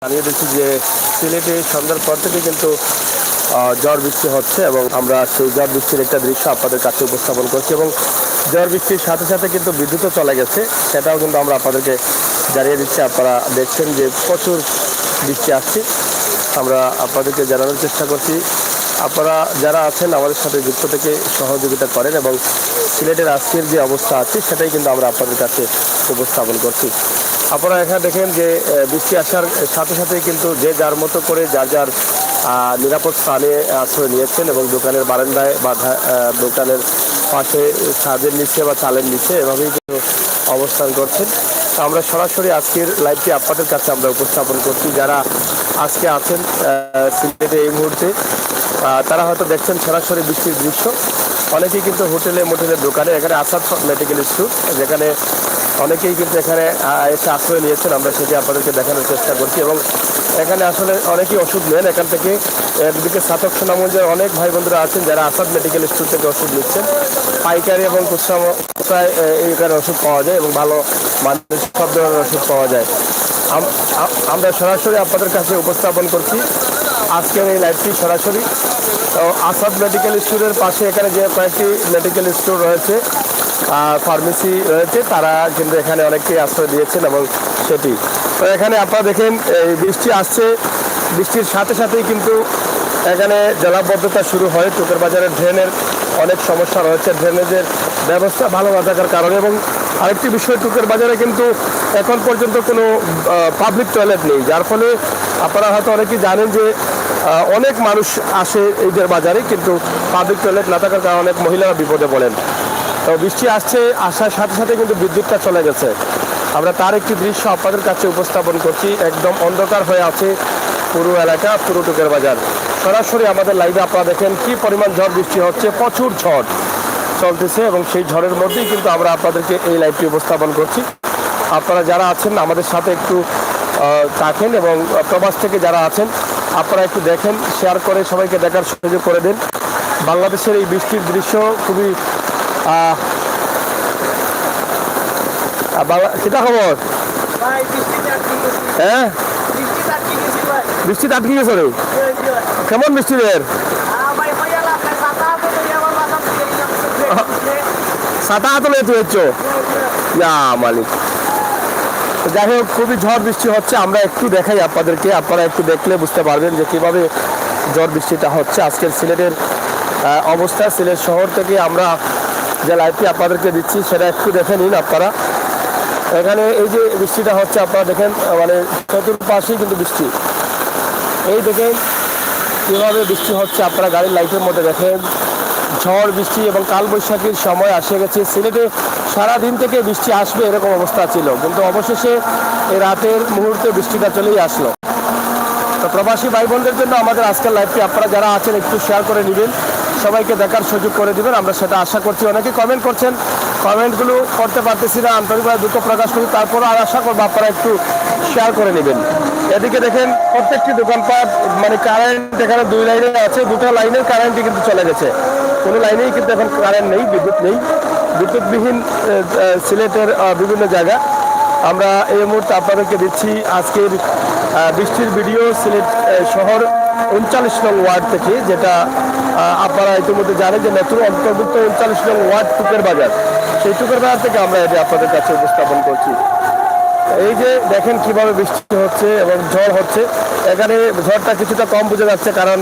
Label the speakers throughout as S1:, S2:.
S1: জানিয়ে দিচ্ছি যে সিলেটে সন্ধ্যার পর থেকে কিন্তু ঝড় বৃষ্টি হচ্ছে এবং আমরা সেই ঝড় বৃষ্টির একটা দৃশ্য আপনাদের কাছে উপস্থাপন করছি এবং ঝড় বৃষ্টির সাথে সাথে কিন্তু বিদ্যুৎও চলে গেছে, সেটাও কিন্তু আমরা আপনাদেরকে জানিয়ে দিচ্ছি। আপনারা দেখছেন যে প্রচুর বৃষ্টি আসছে, আমরা আপনাদেরকে জানানোর চেষ্টা করছি। আপনারা যারা আছেন আমাদের সাথে যুক্ত থেকে সহযোগিতা করেন এবং সিলেটের আজকের যে অবস্থা আছে সেটাই কিন্তু আমরা আপনাদের কাছে উপস্থাপন করছি। আপনারা এখানে দেখেন যে বৃষ্টি আসার সাথে সাথেই কিন্তু যে যার মতো করে যার যার নিরাপদ স্থানে আশ্রয় নিয়েছেন এবং দোকানের বারান্দায় বা দোকানের পাশে ছাদের নিচে বা চালের নিচে এভাবেই কিন্তু অবস্থান করছেন। আমরা সরাসরি আজকের লাইভটি আপনাদের কাছে আমরা উপস্থাপন করছি। যারা আজকে আছেন সিলেটে এই মুহূর্তে তারা হয়তো দেখছেন সরাসরি বৃষ্টির দৃশ্য। অনেকেই কিন্তু হোটেলে মোটেলের দোকানে, এখানে আসাদ মেডিকেল স্টোর, যেখানে অনেকেই কিন্তু এখানে এসে আশ্রয় নিয়েছেন, আমরা সেটি আপনাদেরকে দেখানোর চেষ্টা করছি। এবং এখানে আসলে অনেকেই ওষুধ নেন এখান থেকে। এদিকে সাতক সোনামঞ্জের অনেক ভাই বন্ধুরা আছেন যারা আসাদ মেডিকেল স্টোর থেকে ওষুধ নিচ্ছেন। পাইকারি এবং খুচরায় এইখানে ওষুধ পাওয়া যায় এবং ভালো মানের সব ধরনের ওষুধ পাওয়া যায়। আমরা সরাসরি আপনাদের কাছে উপস্থাপন করছি আজকের এই লাইভটি সরাসরি। তো আসাদ মেডিকেল স্টোরের পাশে এখানে যে কয়েকটি মেডিকেল স্টোর রয়েছে, ফার্মেসি রয়েছে, তারা কিন্তু এখানে অনেককেই আশ্রয় দিয়েছেন এবং সেটি তো এখানে আপনারা দেখেন এই বৃষ্টি আসছে, বৃষ্টির সাথে সাথেই কিন্তু এখানে জলাবদ্ধতা শুরু হয়। টুকের বাজারের ড্রেনের অনেক সমস্যা রয়েছে, ড্রেনেজের ব্যবস্থা ভালো না থাকার কারণে। এবং আরেকটি বিষয়, টুকের বাজারে কিন্তু এখন পর্যন্ত কোনো পাবলিক টয়লেট নেই, যার ফলে আপনারা হয়তো অনেকেই জানেন যে অনেক মানুষ আসে এইদের বাজারে, কিন্তু পাবলিক টয়লেট না থাকার কারণে অনেক মহিলারা বিপদে পড়েন। তো বৃষ্টি আসার সাথে সাথে কিন্তু বিদ্যুৎটা চলে গেছে। আমরা তার একটি দৃশ্য আপনাদের কাছে উপস্থাপন করছি। একদম অন্ধকার হয়ে আছে পুরো এলাকা, পুরো টুকের বাজার। সরাসরি আমাদের লাইভে আপনারা দেখেন কি পরিমাণ ঝড় বৃষ্টি হচ্ছে, প্রচুর ঝড় চলতেছে এবং সেই ঝড়ের মধ্যেই কিন্তু আমরা আপনাদেরকে এই লাইভটি উপস্থাপন করছি। আপনারা যারা আছেন আমাদের সাথে একটু থাকেন এবং প্রবাস থেকে যারা আছেন আপনারা একটু দেখেন, শেয়ার করে সবাইকে দেখার সুযোগ করে দিন। বাংলাদেশের এই বৃষ্টির দৃশ্য খুবই কিতা খবর? হ্যাঁ, বৃষ্টি আটকে গেছে রে। কেমন বৃষ্টি রের? ছাতা হাতে তুই হচ্ছ মালিক। যাই হোক, খুবই ঝড় বৃষ্টি হচ্ছে। আমরা একটু দেখাই আপনাদেরকে, আপনারা একটু দেখলে বুঝতে পারবেন যে কীভাবে ঝড় বৃষ্টিটা হচ্ছে। আজকের সিলেটের অবস্থা, সিলেট শহর থেকে আমরা যে লাইভটি আপনাদেরকে দিচ্ছি সেটা একটু দেখে নিন আপনারা। এখানে এই যে বৃষ্টিটা হচ্ছে আপনারা দেখেন, মানে চতুর্পাশেই কিন্তু বৃষ্টি। এই দেখেন কীভাবে বৃষ্টি হচ্ছে, আপনারা গাড়ির লাইটের মধ্যে দেখেন। ঝড় বৃষ্টি এবং কালবৈশাখীর সময় আসে গেছে। সিলেটে সারাদিন থেকে বৃষ্টি আসবে এরকম অবস্থা ছিল, কিন্তু অবশেষে এই রাতের মুহূর্তে বৃষ্টিটা চলেই আসলো। তো প্রবাসী ভাই বোনদের জন্য আমাদের আজকের লাইভটি আপনারা যারা আছেন একটু শেয়ার করে নেবেন, সবাইকে দেখার সুযোগ করে দিবেন, আমরা সেটা আশা করছি। অনেকে কমেন্ট করছেন, কমেন্টগুলো করতে পারতেছি না, আন্তরিকভাবে দুঃখ প্রকাশ করি। তারপরও আর আশা করবো আপনারা একটু শেয়ার করে নেবেন। এদিকে দেখেন প্রত্যেকটি দোকানপাট, মানে কারেন্ট এখানে 2 লাইনে আছে, 2টা লাইনের কারেন্টই কিন্তু চলে গেছে। কোনো লাইনেই কিন্তু এখন কারেন্ট নেই, বিদ্যুৎ নেই, বিদ্যুৎবিহীন সিলেটের বিভিন্ন জায়গা। আমরা এই মুহূর্তে আপনাদেরকে দিচ্ছি আজকের বৃষ্টির ভিডিও সিলেট শহর 39 নং ওয়ার্ড থেকে, যেটা আপনারা ইতিমধ্যে জানেন যে নতুন অন্তর্ভুক্ত 39 নং ওয়ার্ড টুকের বাজার। সেই টুকের বাজার থেকে আমরা এটি আপনাদের কাছে উপস্থাপন করছি। এই যে দেখেন কিভাবে বৃষ্টি হচ্ছে এবং ঝড় হচ্ছে। এখানে ঝড়টা কিছুটা কম বোঝা যাচ্ছে, কারণ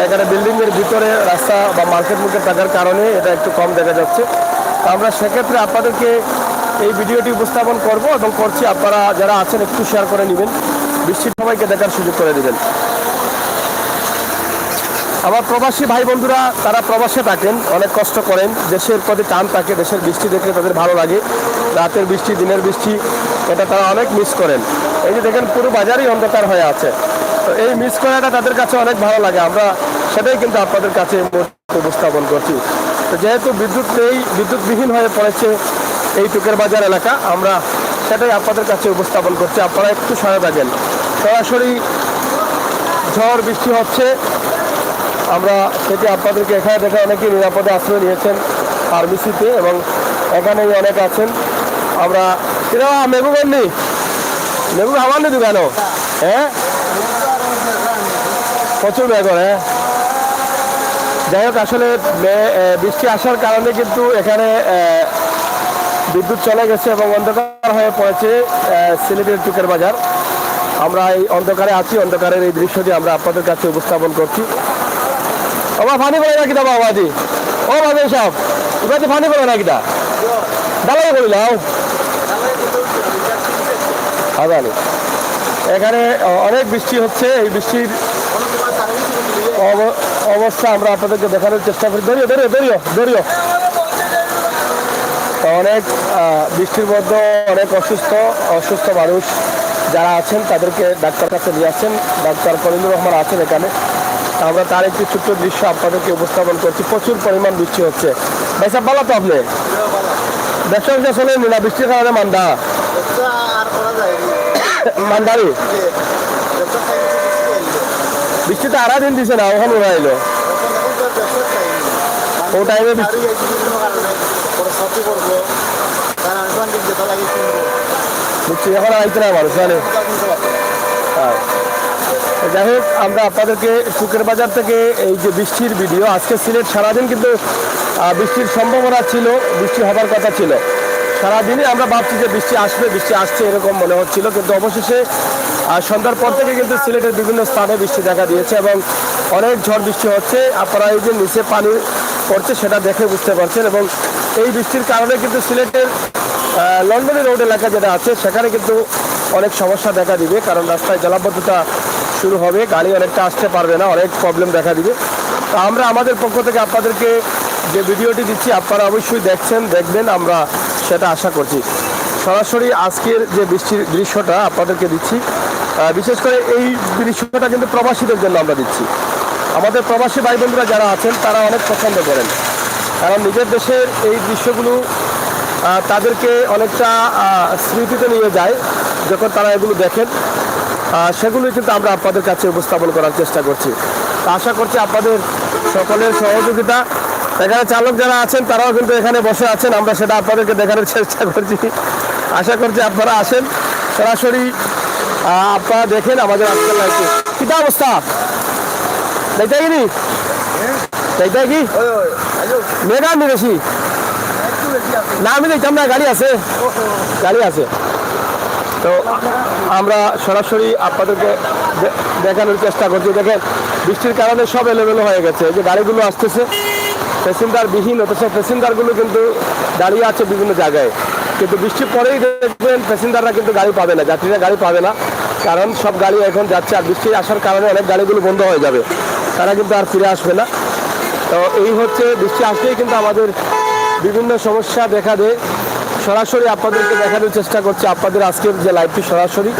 S1: এখানে বিল্ডিংয়ের ভিতরে রাস্তা বা মার্কেট মুখে থাকার কারণে এটা একটু কম দেখা যাচ্ছে। আমরা সেক্ষেত্রে আপনাদেরকে এই ভিডিওটি উপস্থাপন করব এবং করছি। আপনারা যারা আছেন একটু শেয়ার করে নেবেন, বৃষ্টি সবাইকে দেখার সুযোগ করে দেবেন। আমার প্রবাসী ভাই বন্ধুরা, তারা প্রবাসে থাকেন, অনেক কষ্ট করেন, দেশের প্রতি টান থাকে, দেশের বৃষ্টি দেখলে তাদের ভালো লাগে। রাতের বৃষ্টি, দিনের বৃষ্টি, এটা তারা অনেক মিস করেন। এই যে দেখেন পুরো বাজারই অন্ধকার হয়ে আছে, তো এই মিস করাটা তাদের কাছে অনেক ভালো লাগে। আমরা সেটাই কিন্তু আপনাদের কাছে উপস্থাপন করছি। তো যেহেতু বিদ্যুৎ নেই, বিদ্যুৎবিহীন হয়ে পড়েছে এই টুকের বাজার এলাকা, আমরা সেটাই আপনাদের কাছে উপস্থাপন করছি। আপনারা একটু সহায় থাকেন। সরাসরি ঝড় বৃষ্টি হচ্ছে, আমরা সেটি আপনাদেরকে এখানে দেখে অনেকেই নিরাপদে আশ্রয় নিয়েছেন ফার্মেসিতে এবং এখানেই অনেক আছেন। আমরা মেঘু বন্যি লেবু খাবার নি কেন? হ্যাঁ, প্রচুর বেগুন। হ্যাঁ, যাই হোক, আসলে বৃষ্টি আসার কারণে কিন্তু এখানে বিদ্যুৎ চলে গেছে এবং অন্ধকার হয়ে পড়েছে সিলেটের টুকের বাজার। আমরা এই অন্ধকারে আছি, অন্ধকারের এই দৃশ্যটি আমরা আপনাদের কাছে উপস্থাপন করছি। বাবা পানি করে নাকি দা বাবাজি? ও বাবা সব ওখানে পানি করে নাকি দা দালাই করিলাম। আদানি এখানে অনেক বৃষ্টি হচ্ছে। এই বৃষ্টির অবস্থা আমরা আপনাদেরকে দেখানোর চেষ্টা করি। দরিও দরিও দরিও দরিও অনেক বৃষ্টির মধ্যে অনেক অসুস্থ মানুষ যারা আছেন তাদেরকে ডাক্তার কাছে নিয়ে আসছেন। ডাক্তার করিমুর রহমান আছেন এখানে। আমরা তার একটি ছোট্ট দৃশ্য আপনাদেরকে উপস্থাপন করছি। প্রচুর পরিমাণ বৃষ্টি হচ্ছে। ভাই সাহেব ভালো তো আপনি? ব্যবসা চলেন না বৃষ্টির কারণে মান্দারি বৃষ্টি তো আড়া দিন দিছে না, ওখানে ওরা এলো ও টাইমে বৃষ্টি এখন আইতে না মানুষ জানে। যাই হোক, আমরা আপনাদেরকে টুকের বাজার থেকে এই যে বৃষ্টির ভিডিও, আজকে সিলেট সারাদিন কিন্তু বৃষ্টির সম্ভাবনা ছিল, বৃষ্টি হবার কথা ছিল সারাদিনই। আমরা ভাবছি যে বৃষ্টি আসবে, বৃষ্টি আসছে এরকম মনে হচ্ছিল, কিন্তু অবশেষে সন্ধ্যার পর থেকে কিন্তু সিলেটের বিভিন্ন স্থানে বৃষ্টি দেখা দিয়েছে এবং অনেক ঝড় বৃষ্টি হচ্ছে। আপনারা এই যে নিচে পানি পড়ছে সেটা দেখে বুঝতে পারছেন। এবং এই বৃষ্টির কারণে কিন্তু সিলেটের লন্ডনী রোড এলাকা যেটা আছে সেখানে কিন্তু অনেক সমস্যা দেখা দিবে, কারণ রাস্তায় জলাবদ্ধতা শুরু হবে, গাড়ি অনেকটা আসতে পারবে না, অনেক প্রবলেম দেখা দিবে। তো আমরা আমাদের পক্ষ থেকে আপনাদেরকে যে ভিডিওটি দিচ্ছি আপনারা অবশ্যই দেখবেন, আমরা সেটা আশা করছি। সরাসরি আজকের যে বৃষ্টির দৃশ্যটা আপনাদেরকে দিচ্ছি, বিশেষ করে এই দৃশ্যটা কিন্তু প্রবাসীদের জন্য আমরা দিচ্ছি। আমাদের প্রবাসী ভাই বোনরা যারা আছেন তারা অনেক পছন্দ করেন, কারণ নিজের দেশের এই দৃশ্যগুলো তাদেরকে অনেকটা স্মৃতিতে নিয়ে যায়। যখন তারা এগুলো দেখেন সেগুলোই কিন্তু আমরা আপনাদের কাছে উপস্থাপন করার চেষ্টা করছি। আশা করছি আপনাদের সকলের সহযোগিতা। এখানে চালক যারা আছেন তারাও কিন্তু এখানে বসে আছেন, আমরা সেটা আপনাদেরকে দেখানোর চেষ্টা করছি। আশা করছি আপনারা আসেন সরাসরি, আপনারা দেখেন আমাদের আজকাল লাইফে কী অবস্থা। দেখতে কি দেখতে কি মেঘা নি বেশি না, আমি দেখতাম না, গাড়ি আছে তো আমরা সরাসরি আপনাদেরকে দেখানোর চেষ্টা করছি। দেখেন বৃষ্টির কারণে সব এলোমেলো হয়ে গেছে। যে গাড়িগুলো আসতেছে প্যাসেঞ্জার বিহীন, অথচ প্যাসেঞ্জারগুলো কিন্তু দাঁড়িয়ে আছে বিভিন্ন জায়গায়, কিন্তু বৃষ্টির পরেই দেখবেন প্যাসেঞ্জাররা কিন্তু গাড়ি পাবে না, যাত্রীরা গাড়ি পাবে না, কারণ সব গাড়ি এখন যাচ্ছে। আর বৃষ্টি আসার কারণে অনেক গাড়িগুলো বন্ধ হয়ে যাবে, তারা কিন্তু আর ফিরে আসবে না। তো এই হচ্ছে, বৃষ্টি আসলেই কিন্তু আমাদের বিভিন্ন সমস্যা দেখা দেয়। সরাসরি আপনাদেরকে দেখানোর চেষ্টা করছি, আপনাদের আজকের যে লাইভটি সরাসরি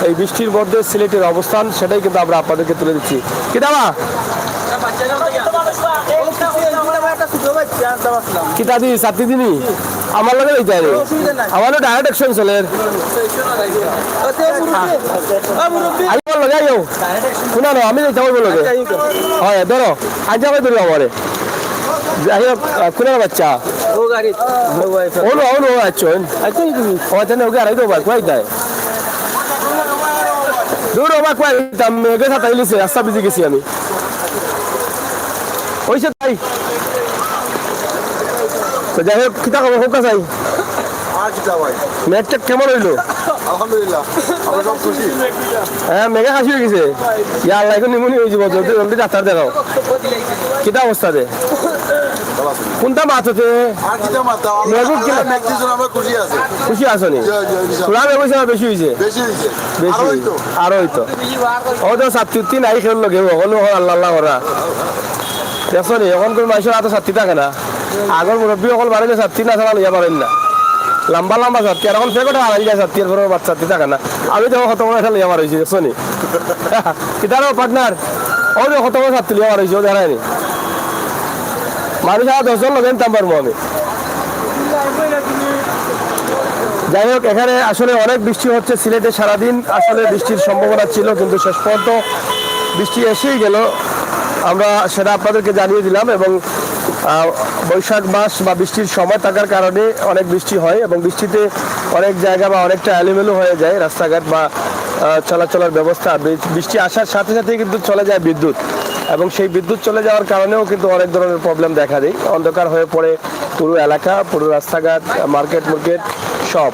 S1: এই বৃষ্টির মধ্যে সিলেটের অবস্থান সেটাই কিন্তু আমরা আপনাদেরকে তুলে দিচ্ছি। কি দাবা কিতা দি সাথী দিনই আমার লগে লইতে রে, আমারও ডাইরেক্ট অ্যাকশন চলে আইবার লগে আইও শুনা না, আমি যাইতে হইব লগে হয় ধরো আজ যাবে ধরো আমারে। যাই হোক, কোন বাচ্চা ওনো ওনো আচ্ছন আচ্ছন তুমি ওখানে ওকে আড়াই দেবো কয় দেয় দূর ওবা কয় দাম মেঘে সাথে লিছে রাস্তা বুঝে গেছি আমি ওইসে তাই। তো যাই হোক, কিতা খবর হোক চাই ম্যাচটা কেমন হইলো? হ্যাঁ, মেঘা খাসি হয়ে গেছে, ইয়ার লাইক নিমুনি হয়ে যাব, জলদি জলদি ডাক্তার দেখাও। কিতা অবস্থা দে কোনটা মাছ হচ্ছে? খুশি আছো নি? বেশি হয়েছে আর হইতো ও তো সাতটি নাই খেল লগে আল্লাহ আল্লাহ করা দেখছো নি। এখন কোন মানুষের এত সাতটি থাকে না, আগর মুরব্বী অকল বাড়িলে সাতটি না ছাড়া লইয়া পারেন না, লম্বা লম্বা সাতটি। আর এখন ফেকটা হারাই যায় সাতটি, এর বাচ্চা সাতটি থাকে না। আমি তো কত বড় একটা লইয়া মারাইছি দেখছো নি, কিতারও পার্টনার ও যে কত বড় সাতটি লইয়া মারাইছি, ও দেখায়নি মানুষ আর 10 জন লোক নিতাম পারবো আমি। যাই হোক, এখানে আসলে অনেক বৃষ্টি হচ্ছে সিলেটে সারাদিন। আসলে বৃষ্টির সম্ভাবনা ছিল, কিন্তু শেষ পর্যন্ত বৃষ্টি এসেই গেল, আমরা সেটা আপনাদেরকে জানিয়ে দিলাম। এবং বৈশাখ মাস বা বৃষ্টির সময় থাকার কারণে অনেক বৃষ্টি হয় এবং বৃষ্টিতে অনেক জায়গা বা অনেকটা এলোমেলো হয়ে যায় রাস্তাঘাট বা চলাচলের ব্যবস্থা। বৃষ্টি আসার সাথে সাথে কিন্তু চলে যায় বিদ্যুৎ এবং সেই বিদ্যুৎ চলে যাওয়ার কারণেও কিন্তু অনেক ধরনের প্রবলেম দেখা দেয়। অন্ধকার হয়ে পড়ে পুরো এলাকা, পুরো রাস্তাঘাট, মার্কেট সব।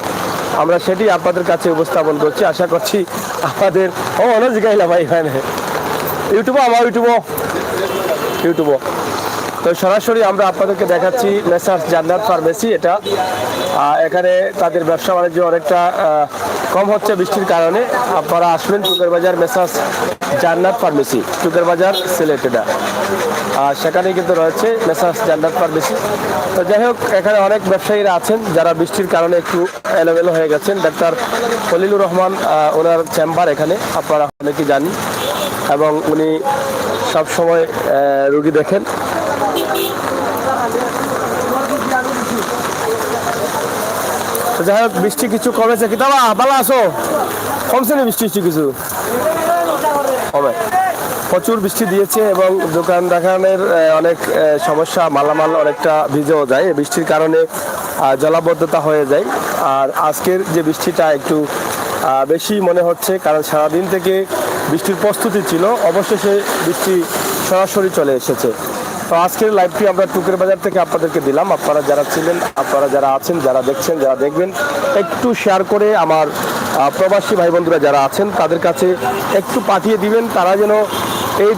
S1: আমরা সেটি আপনাদের কাছে উপস্থাপন করছি। আশা করছি আমাদের অনেক জায়গায় ভাই এখানে ইউটিউবও তো সরাসরি আমরা আপনাদেরকে দেখাচ্ছি মেসার্স জান্নাত ফার্মেসি। এটা এখানে তাদের ব্যবসা বাণিজ্য অনেকটা কম হচ্ছে বৃষ্টির কারণে। আপনারা আসবেন টুকের বাজার মেসার্স জান্নাত ফার্মেসি, টুকের বাজার সিলেট। এটা সেখানেই কিন্তু রয়েছে মেসার্স জান্নাত ফার্মেসি। তো যাই হোক, এখানে অনেক ব্যবসায়ীরা আছেন যারা বৃষ্টির কারণে একটু এলোমেলো হয়ে গেছেন। ডাক্তার খলিলুর রহমান ওনার চেম্বার এখানে, আপনারা অনেকেই জানেন, এবং উনি সবসময় রুগী দেখেন। যাই হোক, বৃষ্টি কিছু কমেছে। কি দাবা ভালো আছো? কমছে না বৃষ্টি কিছু? কমে। প্রচুর বৃষ্টি দিয়েছে এবং দোকান দেখানোর অনেক সমস্যা, মালামাল অনেকটা ভিজেও যায় বৃষ্টির কারণে, জলাবদ্ধতা হয়ে যায়। আর আজকের যে বৃষ্টিটা একটু বেশি মনে হচ্ছে, কারণ সারাদিন থেকে বৃষ্টির প্রস্তুতি ছিল, অবশেষে বৃষ্টি সরাসরি চলে এসেছে। তো আজকের লাইভটি আমরা টুকের বাজার থেকে আপনাদেরকে দিলাম। আপনারা যারা ছিলেন, আপনারা যারা আছেন, যারা দেখছেন, যারা দেখবেন, একটু শেয়ার করে আমার প্রবাসী ভাই বন্ধুরা যারা আছেন তাদের কাছে একটু পাঠিয়ে দিবেন। তারা যেন এই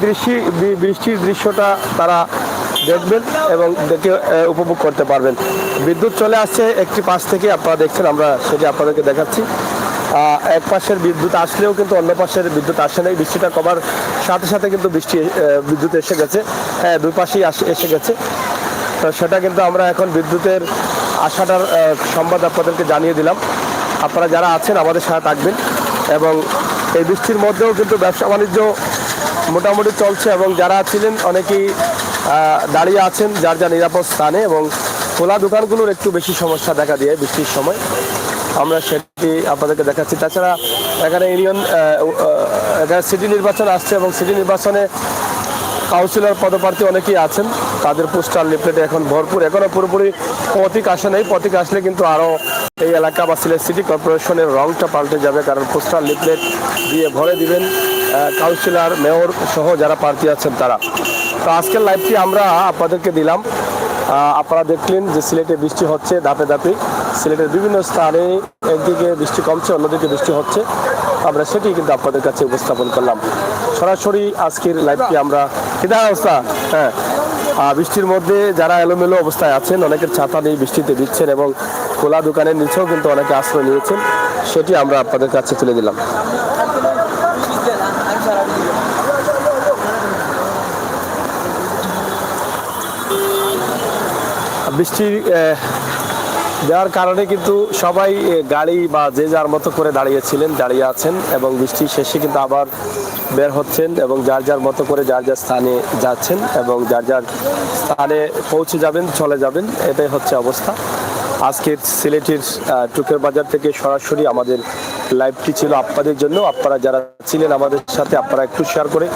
S1: বৃষ্টির দৃশ্যটা তারা দেখবেন এবং দেখে উপভোগ করতে পারবেন। বিদ্যুৎ চলে আসছে একটি পাশ থেকে, আপনারা দেখছেন, আমরা সেটি আপনাদেরকে দেখাচ্ছি। এক পাশের বিদ্যুৎ আসলেও কিন্তু অন্য পাশের বিদ্যুৎ আসে নাই। বৃষ্টিটা কমার সাথে সাথে কিন্তু বিদ্যুৎ এসে গেছে, দুই পাশেই এসে গেছে। তো সেটা কিন্তু আমরা এখন বিদ্যুতের আসাটার সংবাদ আপনাদেরকে জানিয়ে দিলাম। আপনারা যারা আছেন আমাদের সাথে থাকবেন এবং এই বৃষ্টির মধ্যেও কিন্তু ব্যবসা বাণিজ্য মোটামুটি চলছে এবং যারা ছিলেন অনেকেই দাঁড়িয়ে আছেন যার যা নিরাপদ স্থানে, এবং খোলা দোকানগুলোর একটু বেশি সমস্যা দেখা দিয়ে বৃষ্টির সময়, আমরা সেটি আপনাদেরকে দেখাচ্ছি। তাছাড়া এখানে এখানে সিটি নির্বাচন আসছে এবং সিটি নির্বাচনে কাউন্সিলর পদপ্রার্থী অনেকেই আছেন, তাদের পোস্টার লিফলেটে এখন ভরপুর। এখনও পুরোপুরি প্রতীক আসে নেই, প্রতীক আসলে কিন্তু আরও এই এলাকা বা সিলেট সিটি কর্পোরেশনের রংটা পাল্টে যাবে, কারণ পোস্টার লিফলেট দিয়ে ভরে দিবেন কাউন্সিলর, মেয়র সহ যারা প্রার্থী আছেন তারা। তো আজকের লাইভটি আমরা আপনাদেরকে দিলাম। আপনারা দেখলেন যে সিলেটে বৃষ্টি হচ্ছে ধাপে ধাপে, সিলেটের বিভিন্ন স্থানে একদিকে বৃষ্টি কমছে, অন্যদিকে বৃষ্টি হচ্ছে। আমরা সেটি কিন্তু আপনাদের কাছে উপস্থাপন করলাম সরাসরি আজকের লাইভটি আমরা। কিনা অবস্থা? হ্যাঁ, বৃষ্টির মধ্যে যারা এলোমেলো অবস্থায় আছেন, অনেকের ছাতা নেই, বৃষ্টিতে দিচ্ছেন এবং খোলা দোকানের নিচেও কিন্তু অনেকে আশ্রয় নিয়েছেন, সেটি আমরা আপনাদের কাছে তুলে দিলাম। বৃষ্টি দেওয়ার কারণে কিন্তু সবাই গাড়ি বা যে যার মতো করে দাঁড়িয়ে আছেন এবং বৃষ্টি শেষে কিন্তু আবার বের হচ্ছেন এবং যার যার মতো করে যার যার স্থানে যাচ্ছেন এবং যার যার স্থানে পৌঁছে যাবেন, চলে যাবেন। এটাই হচ্ছে অবস্থা। আজকের সিলেটের টুকের বাজার থেকে সরাসরি আমাদের লাইভটি ছিল আপনাদের জন্য। আপনারা যারা ছিলেন আমাদের সাথে, আপনারা একটু শেয়ার করে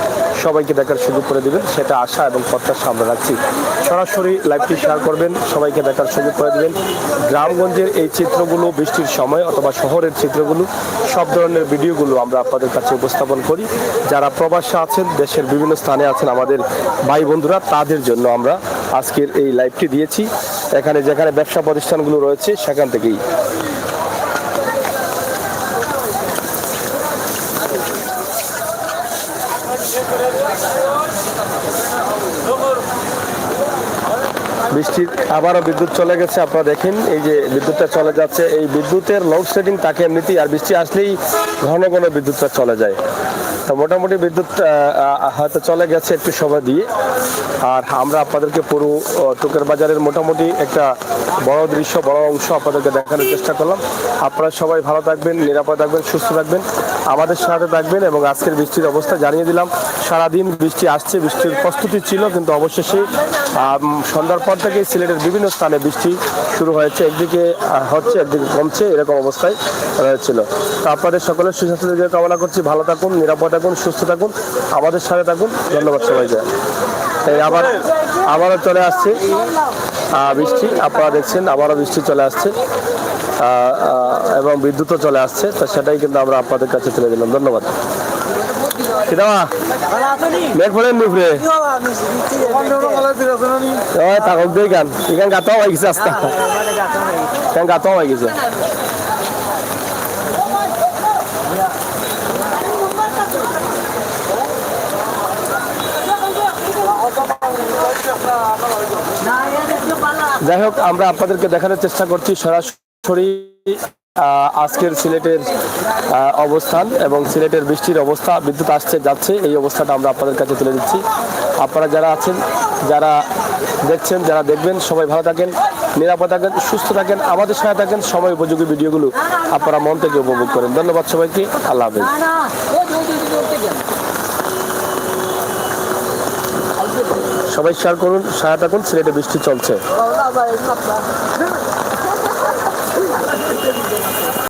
S1: সবাইকে দেখার সুযোগ করে দেবেন, সেটা আশা এবং প্রত্যাশা আমরা রাখছি। সরাসরি লাইভটি শেয়ার করবেন, সবাইকে দেখার সুযোগ করে দেবেন। গ্রামগঞ্জের এই চিত্রগুলো বৃষ্টির সময় অথবা শহরের চিত্রগুলো, সব ধরনের ভিডিওগুলো আমরা আপনাদের কাছে উপস্থাপন করি। যারা প্রবাসে আছেন, দেশের বিভিন্ন স্থানে আছেন আমাদের ভাই বন্ধুরা, তাদের জন্য আমরা আজকের এই লাইভটি দিয়েছি। এখানে যেখানে ব্যবসা প্রতিষ্ঠানগুলো রয়েছে সেখান থেকেই। বৃষ্টির আবারও বিদ্যুৎ চলে গেছে, আপনারা দেখেন এই যে বিদ্যুৎটা চলে যাচ্ছে। এই বিদ্যুতের লোডশেডিং থাকে এমনিতেই, আর বৃষ্টি আসলেই ঘন ঘন বিদ্যুৎটা চলে যায়। তো মোটামুটি বিদ্যুৎ হয়তো চলে গেছে একটু সময় দিয়ে। আর আমরা আপনাদেরকে পুরো টুকের বাজারের মোটামুটি একটা বড় দৃশ্য, বড় অংশ আপনাদেরকে দেখানোর চেষ্টা করলাম। আপনারা সবাই ভালো থাকবেন, নিরাপদ থাকবেন, সুস্থ থাকবেন। আমাদের সাথে থাকবেন এবং আজকের বৃষ্টির অবস্থা জানিয়ে দিলাম। সারাদিন বৃষ্টি আসছে, বৃষ্টির প্রস্তুতি ছিল, কিন্তু অবশেষে সন্ধ্যার পর থেকেই সিলেটের বিভিন্ন স্থানে বৃষ্টি শুরু হয়েছে। একদিকে হচ্ছে, একদিকে কমছে, এরকম অবস্থায় রয়েছিল। তো আপনাদের সকলের সুস্বাস্থ্য কামনা করছি। ভালো থাকুন, নিরাপদ থাকুন, সুস্থ থাকুন, আমাদের সাথে থাকুন। ধন্যবাদ সবাইকে। আবারও চলে আসছে বৃষ্টি, আপনারা দেখছেন আবারও বৃষ্টি চলে আসছে এবং বিদ্যুৎও চলে আসছে। তো সেটাই কিন্তু আমরা আপনাদের কাছে তুলে দিলাম। ধন্যবাদ। মেঘ ফোনের নুফরে থাকুক দুই গান এখান গাতাও হয়ে গেছে, আস্তা এখান গাতাও হয়ে গেছে। যাই হোক, আমরা আপনাদেরকে দেখানোর চেষ্টা করছি সরাসরি আজকের সিলেটের অবস্থান এবং সিলেটের বৃষ্টির অবস্থা। বিদ্যুৎ আসছে যাচ্ছে, এই অবস্থাটা আমরা আপনাদের কাছে তুলে দিচ্ছি। আপনারা যারা আছেন, যারা দেখছেন, যারা দেখবেন, সবাই ভালো থাকেন, নিরাপদ থাকেন, সুস্থ থাকেন, আমাদের সাথে থাকেন। সময় উপযোগী ভিডিওগুলো আপনারা মন থেকে উপভোগ করেন। ধন্যবাদ সবাইকে। আল্লাহ হাফেজ। সবাই শেয়ার করুন, সহায়তা করুন। সিলেটে বৃষ্টি চলছে।